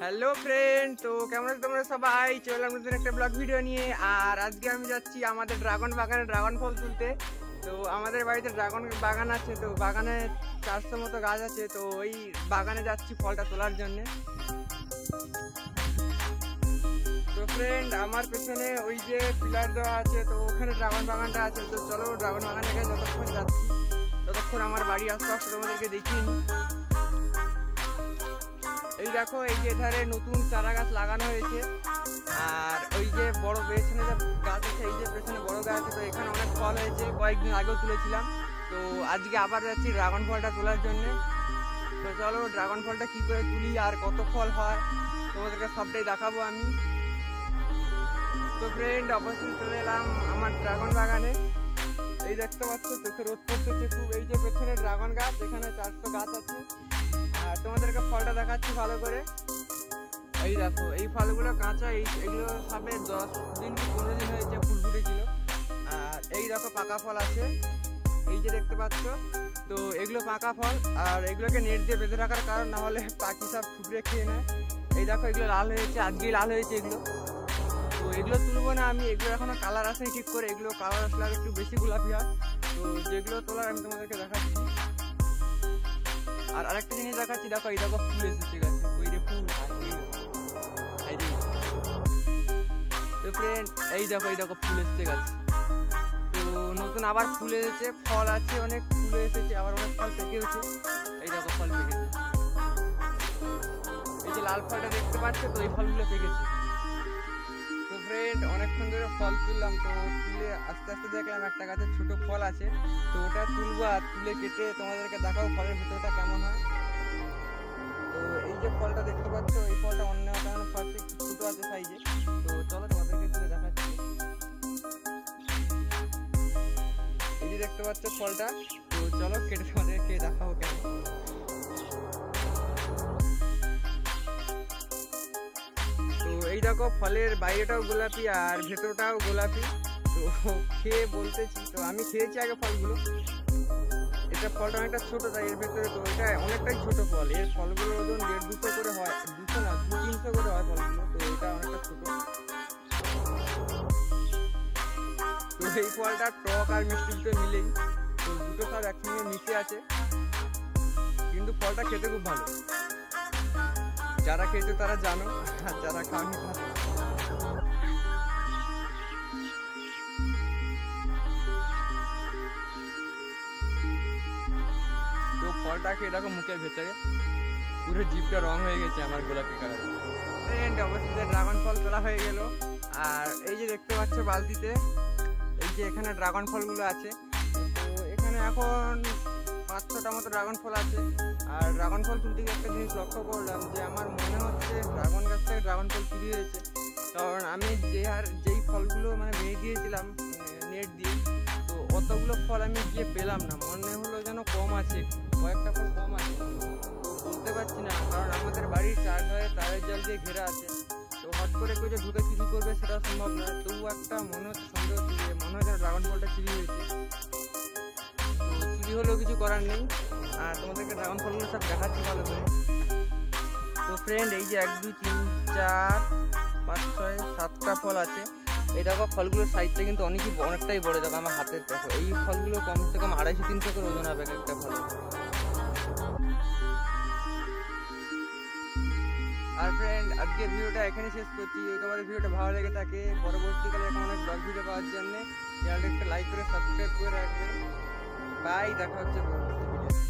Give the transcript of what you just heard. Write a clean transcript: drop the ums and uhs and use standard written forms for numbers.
Hello friend, তো কেমন আছো তোমরা সবাই? চলে আমরা নতুন একটা ব্লগ ভিডিও নিয়ে। আর আজকে আমি যাচ্ছি আমাদের ড্রাগন বাগানে ড্রাগন ফল তুলতে। তো আমাদের বাড়িতে ড্রাগন বাগান আছে, তো বাগানে 400 মতো গাছ আছে। তো ওই বাগানে যাচ্ছি ফলটা তোলার জন্যে। তো ফ্রেন্ড, আমার পেছনে ওই যে পিলার দেওয়া আছে, তো ওখানে ড্রাগন বাগানটা আছে। তো চলো ড্রাগন বাগানে গিয়ে যতক্ষণ যাচ্ছি ততক্ষণ আমার বাড়ি আসতে আসতে তোমাদেরকে দেখিয়ে নিই। এই দেখো, এই যে ধারে নতুন চারা গাছ লাগানো হয়েছে। আর ওই যে বড় পেছনে যে গাছ আছে, এই যে পেছনে বড় গাছ আছে, তো এখানে অনেক ফল হয়েছে, কয়েকদিন আগেও তুলেছিলাম। তো আজকে আবার যাচ্ছি ড্রাগন ফলটা তোলার জন্য। তো চলো ড্রাগন ফলটা কি করে তুলি আর কত ফল হয় তোমাদেরকে সবটাই দেখাবো আমি। তো ফ্রেন্ড, অবশ্যই চলে এলাম আমার ড্রাগন বাগানে। এই দেখতে পাচ্ছ চোখে রোদ পড়তেছে খুব। এই যে পেছনে ড্রাগন গাছ, এখানে 400 গাছ আছে। আর তোমাদেরকে ফলটা দেখাচ্ছি ভালো করে। এই দেখো, এই ফলগুলো কাঁচা, এইগুলো সবে 10 দিন কি 15 দিন হয়েছে, ফুল ফুটেছিল। আর এই দেখো পাকা ফল আছে, এই যে দেখতে পাচ্ছ। তো এগুলো পাকা ফল, আর এগুলোকে নেট দিয়ে বেঁধে রাখার কারণ, না হলে পাখি সব ঠুকরে খেয়ে নেয়। এই দেখো, এগুলো লাল হয়েছে, আজকেই লাল হয়েছে এগুলো। তো এগুলো তুলবো না আমি, এগুলো এখনো কালার আসেনি ঠিক করে। এগুলো কালার আসলে আর একটু বেশি গোলাপি হয়। তো যেগুলো তোলার আমি তোমাদেরকে দেখাচ্ছি। আর আরেকটা জিনিস দেখাচ্ছি, দেখো এই দেখো ফুল এসেছে গাছে, ওই যে ফুল। তো ফ্রেন্ড, এই দেখো ফুল এসেছে গাছে। তো নতুন আবার ফুল এসেছে, ফল আছে, অনেক ফুল এসেছে, আবার অনেক ফল পেকেওছে। এই দেখো ফল পেকেছে, এই যে লাল ফলটা দেখতে পাচ্ছ, তো এই ফলগুলো পেকেছে। তো ফ্রেন্ড, অনেকক্ষণ ধরে ফল তুললাম। তো তুলে আস্তে আস্তে দেখলাম একটা গাছে ছোট ফল আছে। তো ওটা তুলবো, আর তুলে কেটে তোমাদেরকে দেখাবো ফলের ভেতরটা কেমন হয়। তো এই যে ফলটা দেখতে পাচ্ছ, এই ফলটা অন্য কারণে ছোট আছে সাইজে। তো চলো তোমাদেরকে তুলে দেখাচ্ছি। এই যে দেখতে পাচ্ছ ফলটা, তো চলো কেটে তোমাদেরকে দেখাবো কেমন। তো এই দেখো, ফলের বাইরেটাও গোলাপি আর ভেতরটাও গোলাপি। তো খেয়ে বলতেছি, তো আমি খেয়েছি আগে ফলগুলো। এটা ফলটা অনেকটা ছোট, তাই এর ভেতরে, তো এটা অনেকটাই ছোট ফল। এর ফলগুলোর ওজন 150-200 করে হয়, 200 না 200-300 করে হয় ফলগুলো। তো এটা অনেকটা ছোট। তো এই ফলটা টক আর মিষ্টি মিলেই, তো দুটো সব একসঙ্গে মিশে আছে। কিন্তু ফলটা খেতে খুব ভালো, যারা খেয়েছে তারা জানো, আর যারা খাওনি তারা। তো ফলটাকে এরকম মুখের ভেতরে পুরো জিভটা রং হয়ে গেছে আমার গোলাপি কালার। ফ্রেন্ড, অবশ্যই ড্রাগন ফল তোলা হয়ে গেল। আর এই যে দেখতে পাচ্ছ বালতিতে, এই যে এখানে ড্রাগন ফলগুলো আছে। তো এখানে এখন 500টা মতো ড্রাগন ফল আছে। আর ড্রাগন ফল তুলতে গিয়ে একটা জিনিস লক্ষ্য করলাম, যে আমার মনে হচ্ছে ড্রাগন গাছ থেকে ড্রাগন ফল চুরি হয়েছে। কারণ আমি যেই ফলগুলো মানে ভেঙে দিয়েছিলাম নেট দিয়ে, তো অতগুলো ফল আমি গিয়ে পেলাম না। মনে হলো যেন কম আছে, কয়েকটা ফল কম আছে। বলতে পারছি না, কারণ আমাদের বাড়ির চারধারে তারের জাল দিয়ে ঘেরা আছে। তো হট করে কেউ যে ঢুকে চুরি করবে সেটা সম্ভব নয়। তবু একটা মনে হচ্ছে সন্দেহ, মনে হয় যেন ড্রাগন ফলটা চুরি হয়েছে। তো চুরি হলেও কিছু করার নেই। আর তোমাদেরকে ড্রাগন ফলগুলো সব দেখাচ্ছি ভালো করে। তো ফ্রেন্ড, এই যে 1 2 3 4 5 6 7টা ফল আছে। এই দেখো ফলগুলোর সাইজটা কিন্তু অনেকটাই বড়। দেখো আমার হাতের, দেখো এই ফলগুলো কমসে কম 250-300 করে ওজন হবে একটা ফল। আর ফ্রেন্ড, আজকের ভিডিওটা এখানে শেষ করছি। তোমাদের ভিডিওটা ভালো লেগে থাকে, পরবর্তীকালে এরকম অনেক ব্লগ ভিডিও পাওয়ার জন্য চ্যানেলটা লাইক করে সাবস্ক্রাইব করে রাখবে। বাই, দেখা হচ্ছে পরবর্তী ভিডিও।